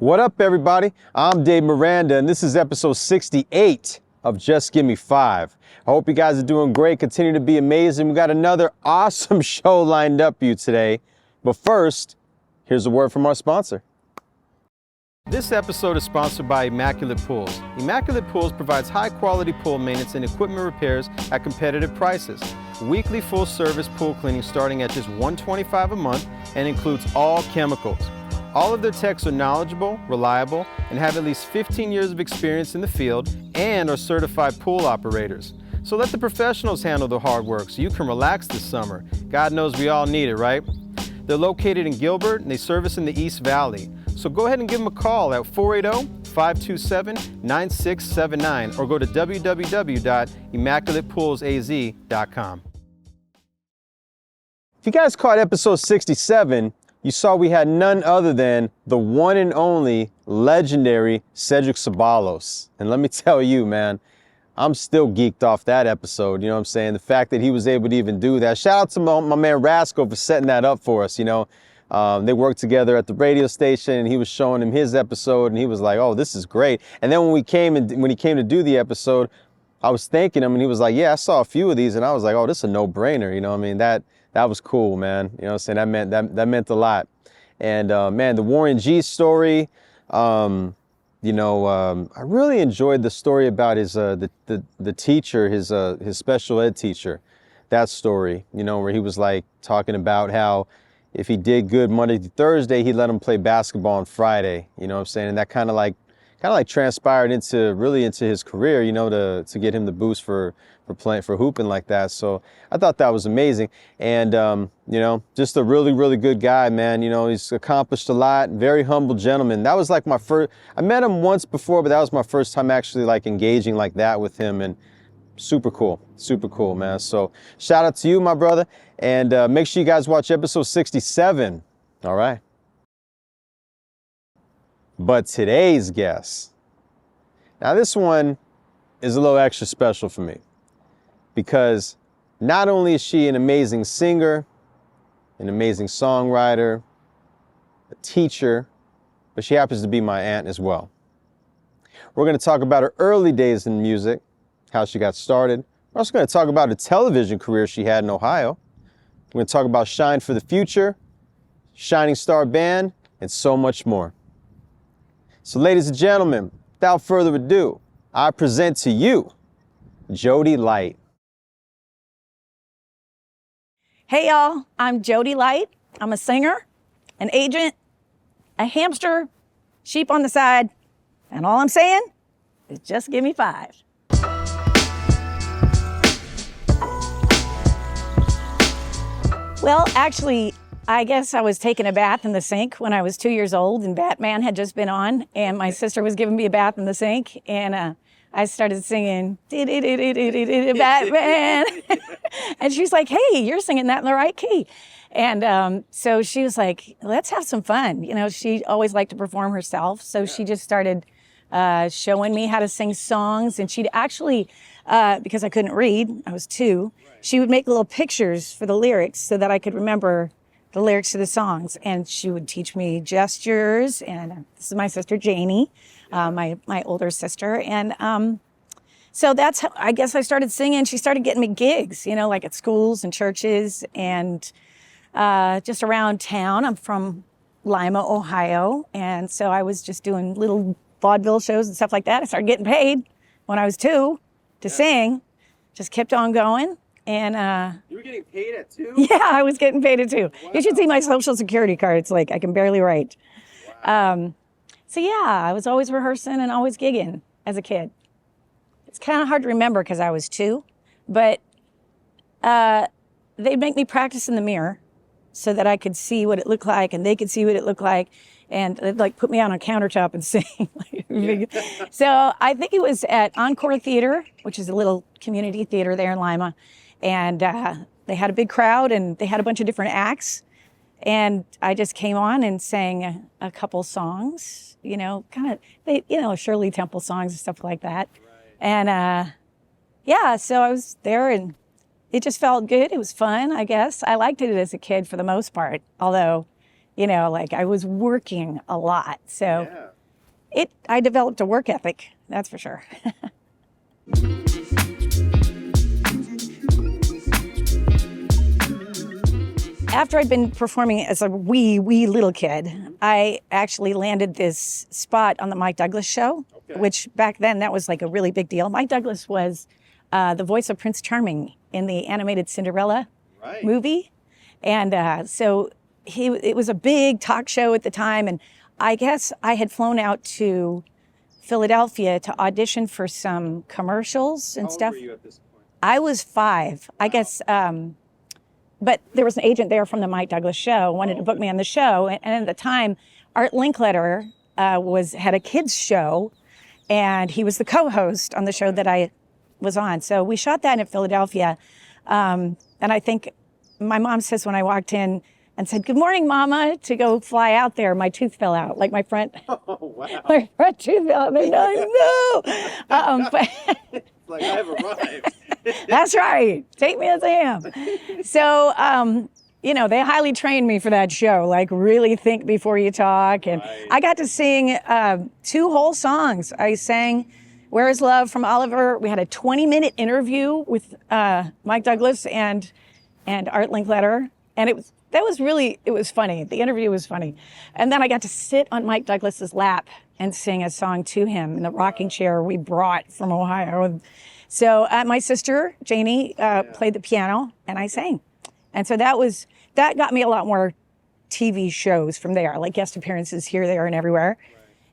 What up, everybody? I'm Dave Miranda, and this is episode 68 of Just Give Me 5. I hope you guys are doing great. Continue to be amazing. We got another awesome show lined up for you today. But first, here's a word from our sponsor. This episode is sponsored by Immaculate Pools. Immaculate Pools provides high-quality pool maintenance and equipment repairs at competitive prices. Weekly full-service pool cleaning starting at just $125 a month and includes all chemicals. All of their techs are knowledgeable, reliable, and have at least 15 years of experience in the field and are certified pool operators. So let the professionals handle the hard work so you can relax this summer. God knows we all need it, right? They're located in Gilbert and they service in the East Valley. So go ahead and give them a call at 480-527-9679 or go to www.immaculatepoolsaz.com. If you guys caught episode 67, you saw we had none other than the one and only legendary Cedric Ceballos. And let me tell you, man, I'm still geeked off that episode, you know what I'm saying? The fact that he was able to even do that. Shout out to my man Rasco for setting that up for us, you know. They worked together at the radio station and he was showing him his episode and he was like, oh, this is great. And then when he came to do the episode, I was thanking him and he was like, yeah, I saw a few of these and I was like, oh, this is a no-brainer, you know what I mean? That was cool, man. You know what I'm saying? That meant a lot. And man, the Warren G story, I really enjoyed the story about his the teacher, his special ed teacher. That story, you know, where he was like talking about how if he did good Monday to Thursday, he'd let him play basketball on Friday. You know what I'm saying? And that kind of like transpired into his career, you know, to get him the boost for hooping like that. So I thought that was amazing. And, you know, just a really, really good guy, man. You know, he's accomplished a lot, very humble gentleman. That was like I met him once before, but that was my first time actually like engaging like that with him. And super cool, man. So shout out to you, my brother. And make sure you guys watch episode 67. All right. But today's guest, now this one is a little extra special for me because not only is she an amazing singer, an amazing songwriter, a teacher, but she happens to be my aunt as well. We're going to talk about her early days in music, how she got started. We're also going to talk about a television career she had in Ohio. We're going to talk about Shine for the Future, Shining Star Band, and so much more. So ladies and gentlemen, without further ado, I present to you, Jodi Light. Hey y'all, I'm Jodi Light. I'm a singer, an agent, a hamster, sheep on the side, and all I'm saying is just give me 5. Well, actually, I guess I was taking a bath in the sink when I was 2 years old and Batman had just been on and my sister was giving me a bath in the sink and I started singing, Batman. And she's like, hey, you're singing that in the right key. And so she was like, let's have some fun. You know, she always liked to perform herself. So she just started showing me how to sing songs. And she'd actually, because I couldn't read, I was 2, she would make little pictures for the lyrics so that I could remember the lyrics to the songs. And she would teach me gestures. And this is my sister, Janie, my older sister. And so that's how I guess I started singing. She started getting me gigs, you know, like at schools and churches and just around town. I'm from Lima, Ohio. And so I was just doing little vaudeville shows and stuff like that. I started getting paid when I was 2 to sing. Just kept on going. And you were getting paid at 2? Yeah, I was getting paid at 2. Wow. You should see my Social Security card. It's like I can barely write. Wow. So yeah, I was always rehearsing and always gigging as a kid. It's kind of hard to remember because I was 2, but they'd make me practice in the mirror so that I could see what it looked like and they could see what it looked like. And they'd like put me on a countertop and sing. So I think it was at Encore Theater, which is a little community theater there in Lima. And they had a big crowd and they had a bunch of different acts. And I just came on and sang a couple songs, you know, Shirley Temple songs and stuff like that. Right. And so I was there and it just felt good. It was fun, I guess. I liked it as a kid for the most part, although, you know, like I was working a lot. So I developed a work ethic, that's for sure. After I'd been performing as a wee little kid, I actually landed this spot on the Mike Douglas show, which back then that was like a really big deal. Mike Douglas was the voice of Prince Charming in the animated Cinderella movie. And so it was a big talk show at the time. And I guess I had flown out to Philadelphia to audition for some commercials and stuff. How old were you at this point? I was 5, I guess. But there was an agent there from the Mike Douglas show, wanted to book me on the show. And at the time, Art Linkletter had a kids show, and he was the co-host on the show that I was on. So we shot that in Philadelphia. And I think my mom says when I walked in and said, "Good morning, Mama," to go fly out there, my tooth fell out. Like my front, my front tooth fell out. They're like, no. But like, I have arrived. That's right. Take me as I am. So, they highly trained me for that show. Like, really think before you talk. And I got to sing 2 whole songs. I sang "Where Is Love" from Oliver. We had a 20-minute interview with Mike Douglas and Art Linkletter. And it was funny. The interview was funny. And then I got to sit on Mike Douglas's lap and sing a song to him in the rocking chair we brought from Ohio. So my sister, Janie, played the piano and I sang. And so that got me a lot more TV shows from there, like guest appearances here, there, and everywhere.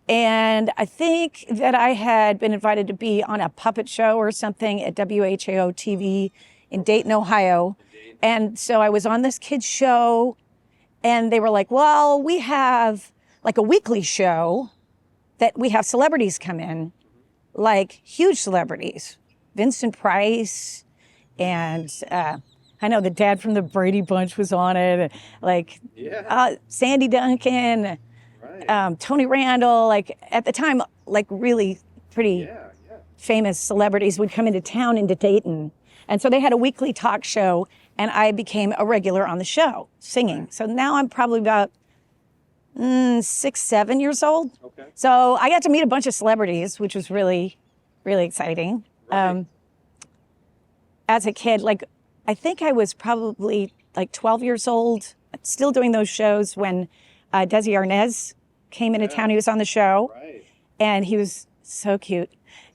And I think that I had been invited to be on a puppet show or something at WHAO TV in Dayton, Ohio. And so I was on this kids show and they were like, well, we have like a weekly show that we have celebrities come in, like huge celebrities. Vincent Price, and I know the dad from the Brady Bunch was on it, like Sandy Duncan, Tony Randall, like at the time, like really pretty famous celebrities would come into town, into Dayton. And so they had a weekly talk show and I became a regular on the show singing. So now I'm probably about 6, 7 years old. Okay. So I got to meet a bunch of celebrities, which was really, really exciting. As a kid, like, I think I was probably like 12 years old, still doing those shows when Desi Arnaz came into town. He was on the show and he was so cute.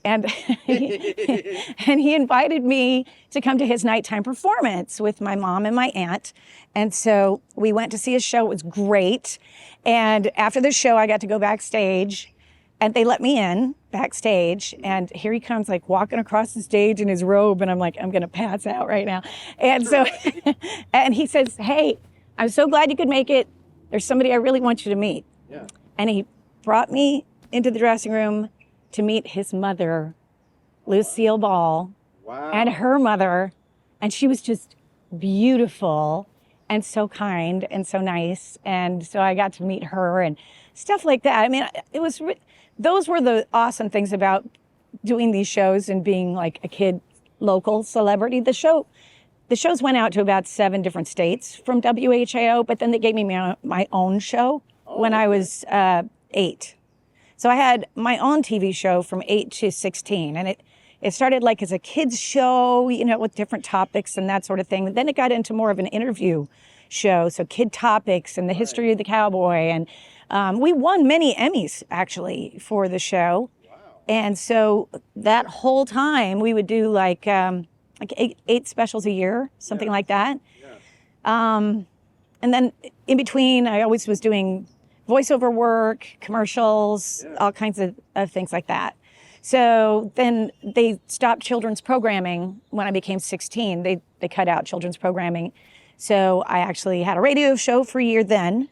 And he invited me to come to his nighttime performance with my mom and my aunt. And so we went to see his show. It was great. And after the show, I got to go backstage. And they let me in backstage, and here he comes, like walking across the stage in his robe, and I'm like, I'm gonna pass out right now. And so, and he says, "Hey, I'm so glad you could make it. There's somebody I really want you to meet." Yeah. And he brought me into the dressing room to meet his mother, Lucille Ball, and her mother, and she was just beautiful and so kind and so nice. And so I got to meet her and stuff like that. I mean, those were the awesome things about doing these shows and being like a kid local celebrity. The shows went out to about 7 different states from WHAO, but then they gave me my own show when I was 8. So I had my own TV show from 8 to 16, and it started like as a kids show, with different topics and that sort of thing. But then it got into more of an interview show, so kid topics and the history of the cowboy. And we won many Emmys, actually, for the show. Wow. And so that whole time, we would do like 8 specials a year, something like that. Yeah. And then in between, I always was doing voiceover work, commercials, all kinds of things like that. So then they stopped children's programming when I became 16. They cut out children's programming. So I actually had a radio show for a year then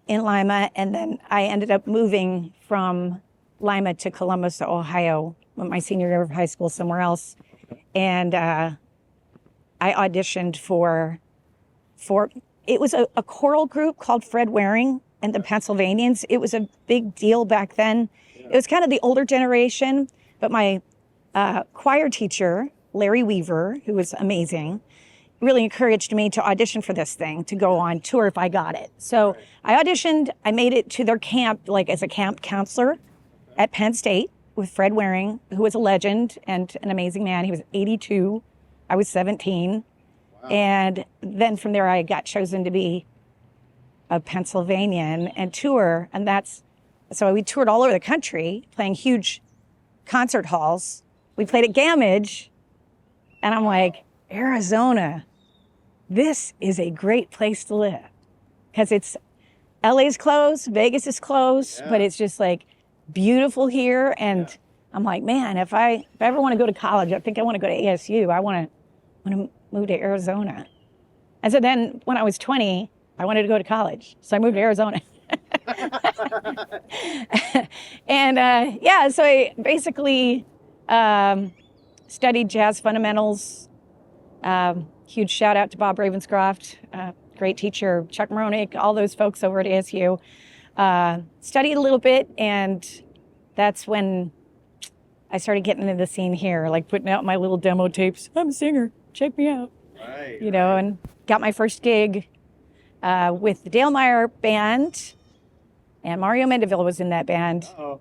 in Lima, and then I ended up moving from Lima to Columbus, Ohio, my senior year of high school, somewhere else. And I auditioned for it was a choral group called Fred Waring and the Pennsylvanians. It was a big deal back then. It was kind of the older generation, but my choir teacher, Larry Weaver, who was amazing, really encouraged me to audition for this thing, to go on tour if I got it. So I auditioned, I made it to their camp, like as a camp counselor at Penn State with Fred Waring, who was a legend and an amazing man. He was 82. I was 17. Wow. And then from there, I got chosen to be a Pennsylvanian and tour. And so we toured all over the country, playing huge concert halls. We played at Gamage. And I'm like, Arizona, this is a great place to live. Because LA's closed, Vegas is closed, but it's just like beautiful here. And I'm like, man, if I ever want to go to college, I think I want to go to ASU. I want to move to Arizona. And so then when I was 20, I wanted to go to college. So I moved to Arizona. And so I basically studied jazz fundamentals. Huge shout out to Bob Ravenscroft, great teacher, Chuck Moronic, all those folks over at ASU. Studied a little bit, and that's when I started getting into the scene here, like putting out my little demo tapes. I'm a singer, check me out. Right, and got my first gig with the Dale Meyer Band, and Mario Mendeville was in that band. Uh-oh.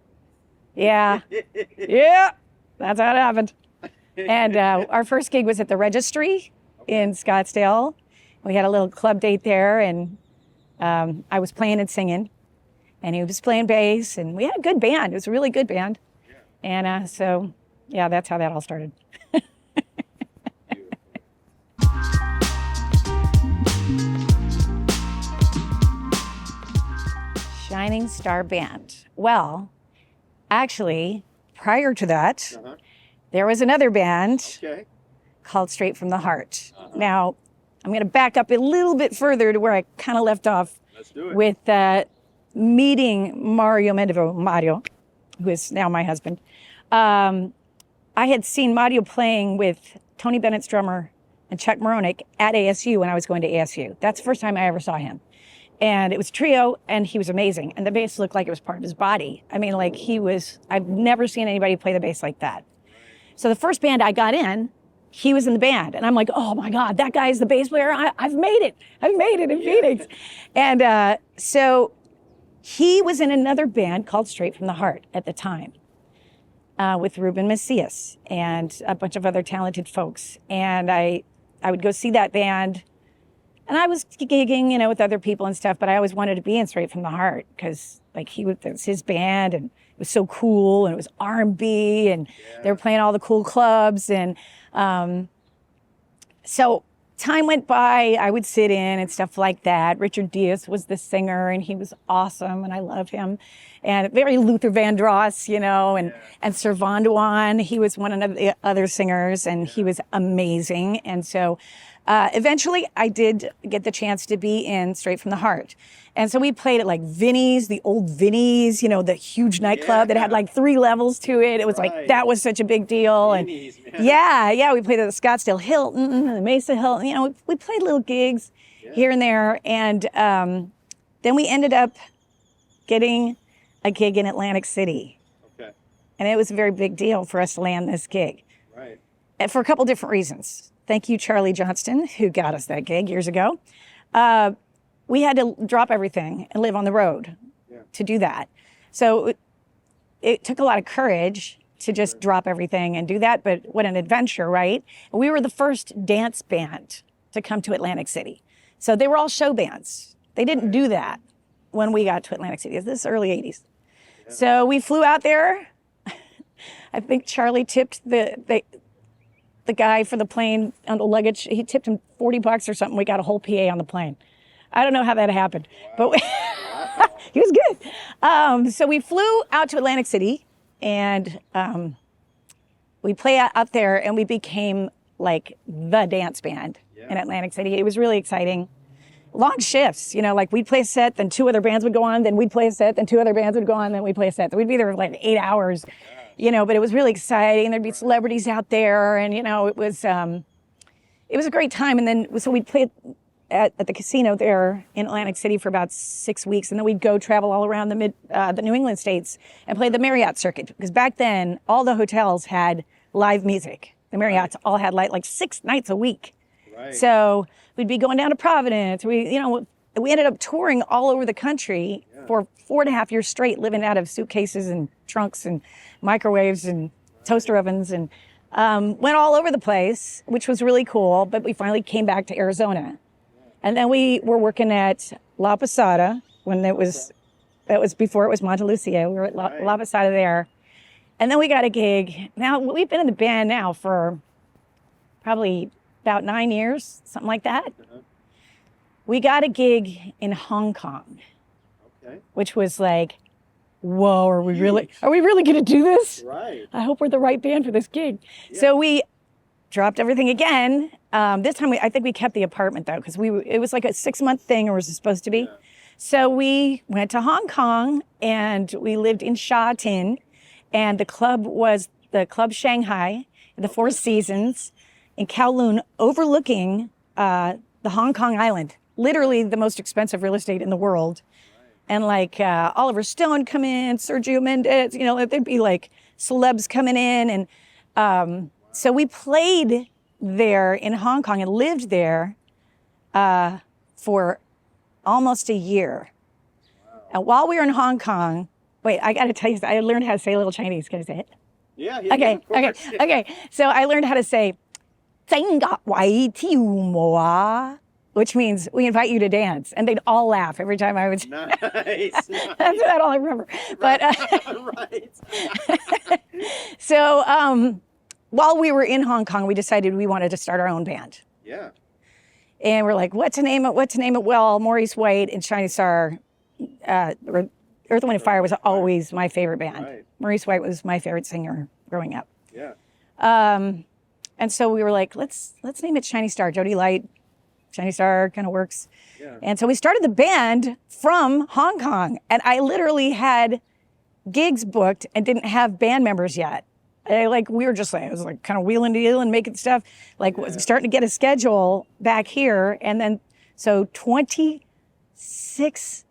Yeah, yeah, that's how it happened. And our first gig was at the Registry in Scottsdale. We had a little club date there, and I was playing and singing, and he was playing bass, and we had a good band. It was a really good band. Yeah. And so, that's how that all started. Shining Star Band. Well, actually, prior to that, there was another band called Straight from the Heart. Now, I'm going to back up a little bit further to where I kind of left off with meeting Mario, who is now my husband. I had seen Mario playing with Tony Bennett's drummer and Chuck Moronic at ASU when I was going to ASU. That's the first time I ever saw him. And it was a trio, and he was amazing. And the bass looked like it was part of his body. I mean, like I've never seen anybody play the bass like that. So the first band I got in, he was in the band. And I'm like, oh my God, that guy's the bass player. I've made it. I've made it in Phoenix. And so he was in another band called Straight from the Heart at the time with Ruben Macias and a bunch of other talented folks. And I would go see that band. And I was gigging, with other people and stuff, but I always wanted to be in Straight from the Heart because, like, it was his band, and it was so cool, and it was R&B, and they were playing all the cool clubs, and so time went by. I would sit in and stuff like that. Richard Diaz was the singer, and he was awesome, and I love him, and very Luther Vandross, and Sir Vonduan. He was one of the other singers, and he was amazing, and so. Eventually, I did get the chance to be in Straight from the Heart. And so we played at like Vinny's, the old Vinny's, the huge nightclub that had like 3 levels to it. It was like, that was such a big deal. Vinny's, and we played at the Scottsdale Hilton, the Mesa Hilton. We played little gigs here and there. And then we ended up getting a gig in Atlantic City. Okay. And it was a very big deal for us to land this gig. Right. And for a couple different reasons. Thank you, Charlie Johnston, who got us that gig years ago. We had to drop everything and live on the road to do that. So it took a lot of courage to just drop everything and do that, but what an adventure, right? We were the first dance band to come to Atlantic City. So they were all show bands. They didn't do that when we got to Atlantic City. This is early 80s. Yeah. So we flew out there. I think Charlie tipped the guy for the plane on the luggage. He tipped him $40 or something. We got a whole PA on the plane. I don't know how that happened, but he was good. So we flew out to Atlantic City, and we played out there, and we became like the dance band in Atlantic City. It was really exciting. Long shifts, like we'd play a set, then 2 other bands would go on, then we'd play a set, then 2 other bands would go on, then we'd play a set. So we'd be there for like 8 hours. But it was really exciting. There'd be celebrities out there, and it was a great time. And then so we'd play at the casino there in Atlantic City for about 6 weeks, and then we'd go travel all around the New England states and play the Marriott circuit, because back then all the hotels had live music. The Marriotts all had like 6 nights a week. Right. So we'd be going down to Providence. We ended up touring all over the country for 4.5 years straight, living out of suitcases and trunks and microwaves and toaster ovens, and went all over the place, which was really cool. But we finally came back to Arizona. And then we were working at La Posada when that was before it was Monte Lucio. We were at La Posada there. And then we got a gig. Now, we've been in the band now for probably about 9 years, something like that. We got a gig in Hong Kong, which was like, whoa, are we really going to do this? Right. I hope we're the right band for this gig. Yeah. So we dropped everything again. This time, I think we kept the apartment though, because it was like a 6-month thing, or was it supposed to be? Yeah. So we went to Hong Kong and we lived in Sha Tin, and the club was the Club Shanghai, the Four Seasons in Kowloon, overlooking the Hong Kong island, literally the most expensive real estate in the world. And like Oliver Stone come in, Sergio Mendes, there'd be like celebs coming in. And so we played there in Hong Kong and lived there for almost a year. Wow. And while we were in Hong Kong, wait, I got to tell you, I learned how to say a little Chinese. Can I say it? Yeah. Okay. So I learned how to say, which means we invite you to dance. And they'd all laugh every time I would say Nice. That's about all I remember. But Right. So while we were in Hong Kong, we decided we wanted to start our own band. Yeah. And we're like, what to name it? Well, Maurice White and Shining Star, Earth, Wind and Fire was always my favorite band. Right. Maurice White was my favorite singer growing up. Yeah. And so we were like, let's name it Shining Star. Jodi Light, Shining Star kind of works. Yeah. And so we started the band from Hong Kong. And I literally had gigs booked and didn't have band members yet. We were just like, I was like kind of wheeling and dealing, making stuff, was starting to get a schedule back here. And then, so 26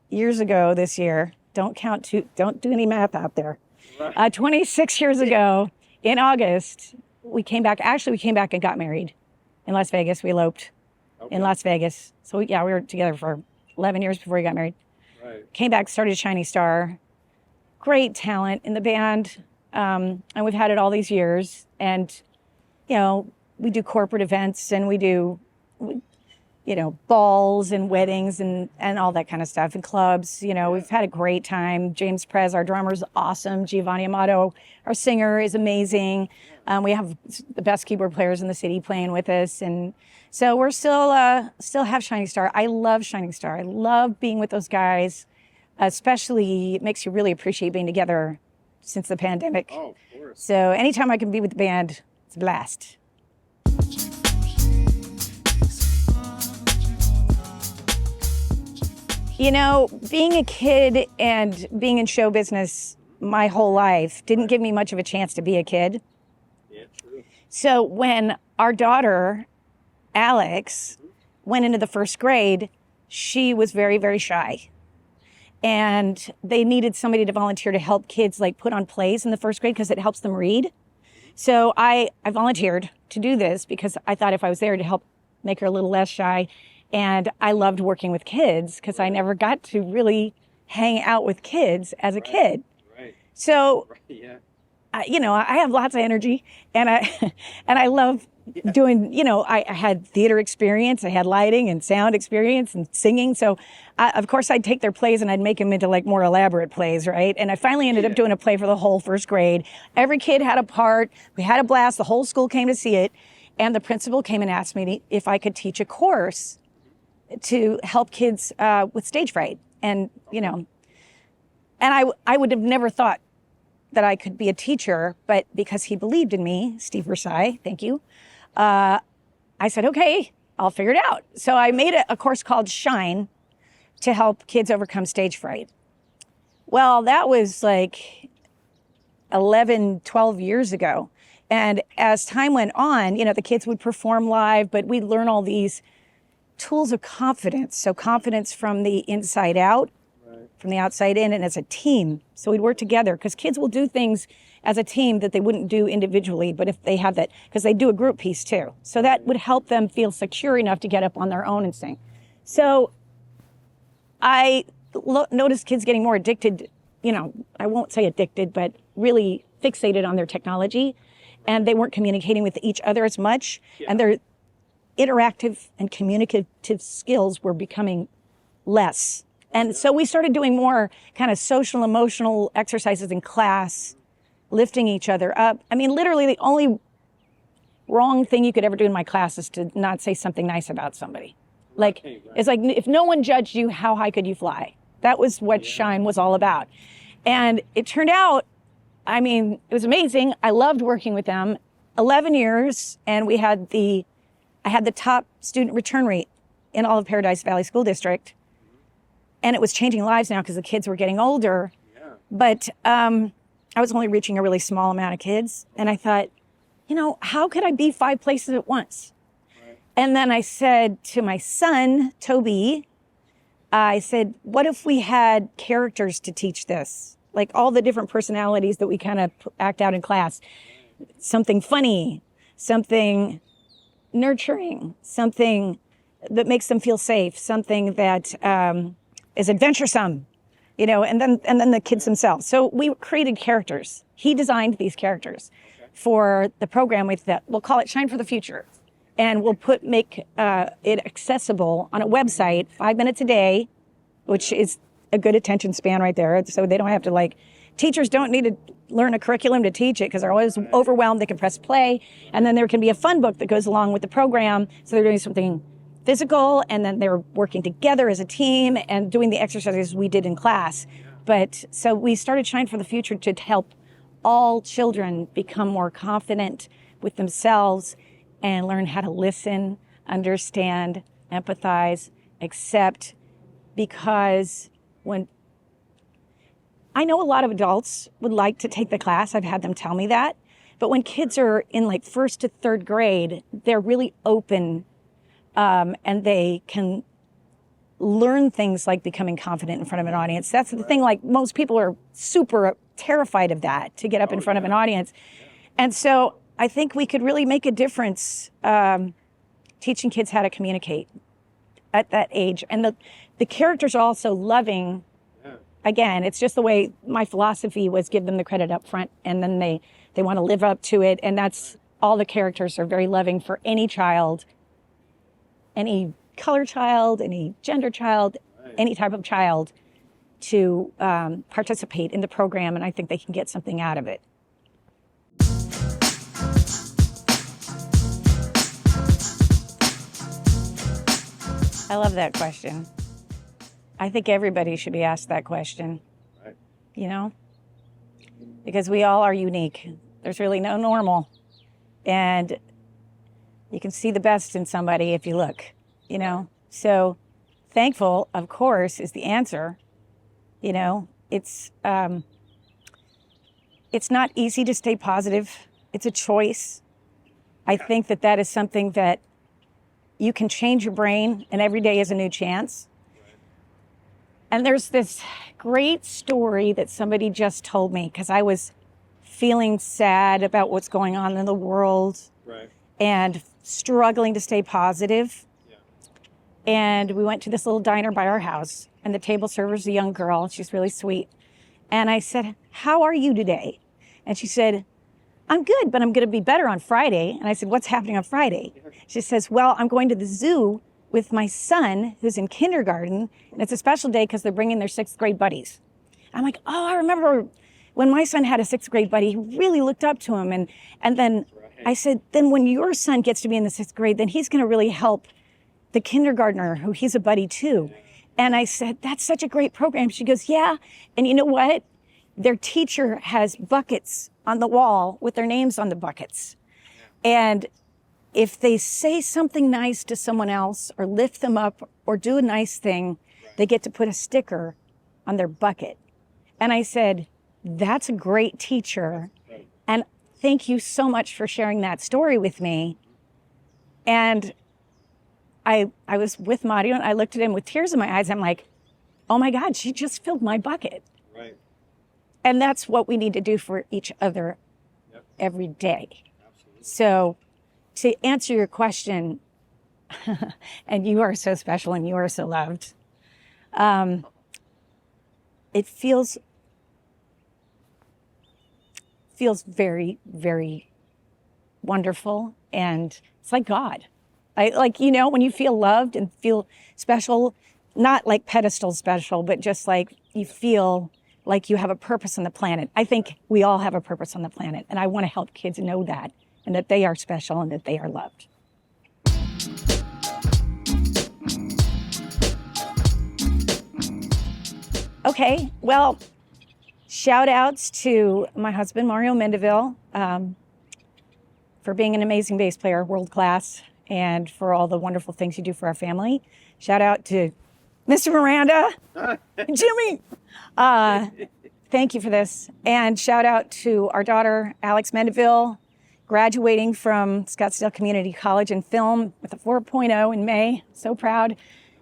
years ago this year, don't do any math out there. Right. 26 years ago in August, we came back and got married in Las Vegas. We eloped in Las Vegas. So we were together for 11 years before we got married. Right. Came back, started Shining Star. Great talent in the band. And we've had it all these years. And, we do corporate events and we do, balls and weddings and all that kind of stuff, and clubs. We've had a great time. James Prez, our drummer, is awesome. Giovanni Amato, our singer, is amazing. We have the best keyboard players in the city playing with us. And so we're still have Shining Star. I love Shining Star. I love being with those guys. Especially, it makes you really appreciate being together since the pandemic. Oh, of course. So anytime I can be with the band, it's a blast. Being a kid and being in show business my whole life didn't give me much of a chance to be a kid. Yeah, true. So when our daughter, Alex, went into the first grade, she was very, very shy. And they needed somebody to volunteer to help kids put on plays in the first grade because it helps them read. So I volunteered to do this because I thought if I was there to help make her a little less shy. And I loved working with kids because I never got to really hang out with kids as a kid. Right. So, yeah. I have lots of energy and I love doing, I had theater experience, I had lighting and sound experience and singing. So of course I'd take their plays and I'd make them into more elaborate plays, right? And I finally ended up doing a play for the whole first grade. Every kid had a part. We had a blast. The whole school came to see it. And the principal came and asked me if I could teach a course to help kids with stage fright. And, and I would have never thought that I could be a teacher, but because he believed in me, Steve Versailles, thank you, I said, okay, I'll figure it out. So I made a course called Shine to help kids overcome stage fright. Well, that was 11, 12 years ago. And as time went on, the kids would perform live, but we'd learn all these tools of confidence. So confidence from the inside out, from the outside in, and as a team. So we'd work together because kids will do things as a team that they wouldn't do individually, but if they have that, because they do a group piece too. So that would help them feel secure enough to get up on their own and sing. So I noticed kids getting more addicted, I won't say addicted, but really fixated on their technology. And they weren't communicating with each other as much. Yeah. And their interactive and communicative skills were becoming less. And so we started doing more kind of social, emotional exercises in class, lifting each other up. I mean, literally the only wrong thing you could ever do in my class is to not say something nice about somebody. Like, it's like, if no one judged you, how high could you fly? That was what Shine was all about. And it turned out, I mean, it was amazing. I loved working with them. 11 years, and I had the top student return rate in all of Paradise Valley School District. And it was changing lives now because the kids were getting older. Yeah. But I was only reaching a really small amount of kids. And I thought, how could I be 5 places at once? Right. And then I said to my son, Toby, I said, what if we had characters to teach this? Like all the different personalities that we kind of act out in class. Something funny, something nurturing, something that makes them feel safe, something that is adventuresome, and then the kids themselves. So we created characters. He designed these characters for the program we'll call it Shine for the Future. And we'll make it accessible on a website, 5 minutes a day, which is a good attention span right there. So they don't have to teachers don't need to learn a curriculum to teach it because they're always overwhelmed. They can press play. And then there can be a fun book that goes along with the program. So they're doing something physical, and then they're working together as a team and doing the exercises we did in class. But so we started Shine for the Future to help all children become more confident with themselves and learn how to listen, understand, empathize, accept, because when I know a lot of adults would like to take the class, I've had them tell me that, but when kids are in 1st to 3rd grade, they're really open and they can learn things like becoming confident in front of an audience. That's the thing, most people are super terrified of that, to get up in front of an audience. And so I think we could really make a difference teaching kids how to communicate at that age. And the characters are also loving. Again, it's just the way my philosophy was: give them the credit up front, and then they want to live up to it. And that's all. The characters are very loving for any child, any color child, any gender child, any type of child, to participate in the program. And I think they can get something out of it. I love that question. I think everybody should be asked that question, right. Because we all are unique. There's really no normal. And you can see the best in somebody if you look, So thankful, of course, is the answer. It's not easy to stay positive. It's a choice. I think that is something that you can change your brain, and every day is a new chance. And there's this great story that somebody just told me, because I was feeling sad about what's going on in the world, right, and struggling to stay positive. Yeah. And we went to this little diner by our house, and the table server's a young girl. She's really sweet. And I said, "How are you today?" And she said, "I'm good, but I'm going to be better on Friday." And I said, "What's happening on Friday?" She says, "Well, I'm going to the zoo with my son, who's in kindergarten, and it's a special day because they're bringing their 6th grade buddies." I'm like, "Oh, I remember when my son had a 6th grade buddy, he really looked up to him." And then I said, "Then when your son gets to be in the 6th grade, then he's going to really help the kindergartner who he's a buddy too." And I said, "That's such a great program." She goes, "Yeah. And you know what? Their teacher has buckets on the wall with their names on the buckets. And if they say something nice to someone else or lift them up or do a nice thing, they get to put a sticker on their bucket." And I said, "That's a great teacher. And thank you so much for sharing that story with me." And I was with Mario, and I looked at him with tears in my eyes. I'm like, "Oh my God, she just filled my bucket." Right. And that's what we need to do for each other every day. Absolutely. So to answer your question, and you are so special and you are so loved, it feels very, very wonderful, and it's like God. Like, you know, when you feel loved and feel special, not like pedestal special, but just like you feel like you have a purpose on the planet. I think we all have a purpose on the planet, and I want to help kids know that, and that they are special and that they are loved. Okay, well, shout outs to my husband, Mario Mendeville, for being an amazing bass player, world class, and for all the wonderful things you do for our family. Shout out to Mr. Miranda, Jimmy. Thank you for this. And shout out to our daughter, Alex Mendeville, graduating from Scottsdale Community College in film with a 4.0 in May. So proud.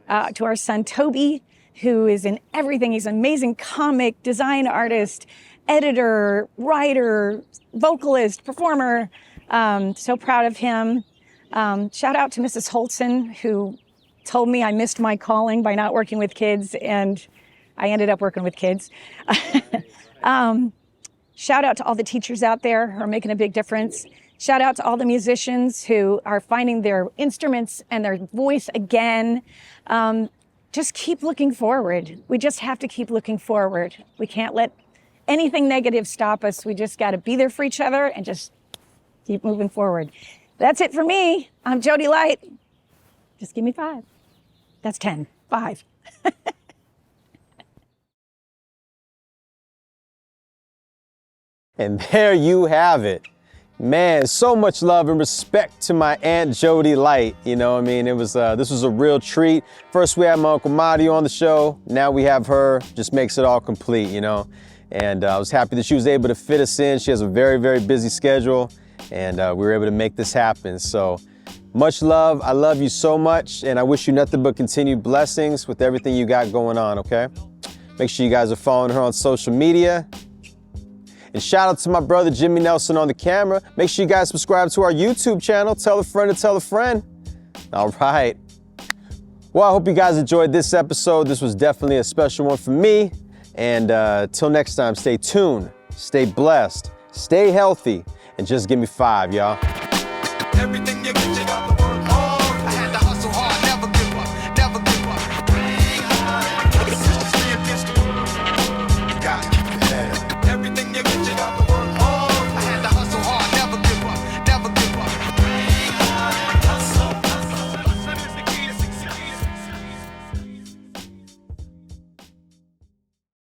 To our son, Toby, who is in everything. He's an amazing comic, design artist, editor, writer, vocalist, performer. So proud of him. Shout out to Mrs. Holtzen, who told me I missed my calling by not working with kids, and I ended up working with kids. Shout out to all the teachers out there who are making a big difference. Shout out to all the musicians who are finding their instruments and their voice again. Just keep looking forward. We just have to keep looking forward. We can't let anything negative stop us. We just got to be there for each other and just keep moving forward. That's it for me. I'm Jodi Light. Just give me 5. That's 10. 5. And there you have it. Man, so much love and respect to my Aunt Jodi Light. You know, I mean, this was a real treat. First we had my Uncle Mario on the show. Now we have her. Just makes it all complete, you know. And I was happy that she was able to fit us in. She has a very, very busy schedule, and we were able to make this happen. So much love. I love you so much, and I wish you nothing but continued blessings with everything you got going on, okay? Make sure you guys are following her on social media. And shout out to my brother Jimmy Nelson on the camera. Make sure you guys subscribe to our YouTube channel. Tell a friend to tell a friend. All right. Well, I hope you guys enjoyed this episode. This was definitely a special one for me. And till next time, stay tuned, stay blessed, stay healthy, and just give me 5, y'all. Everything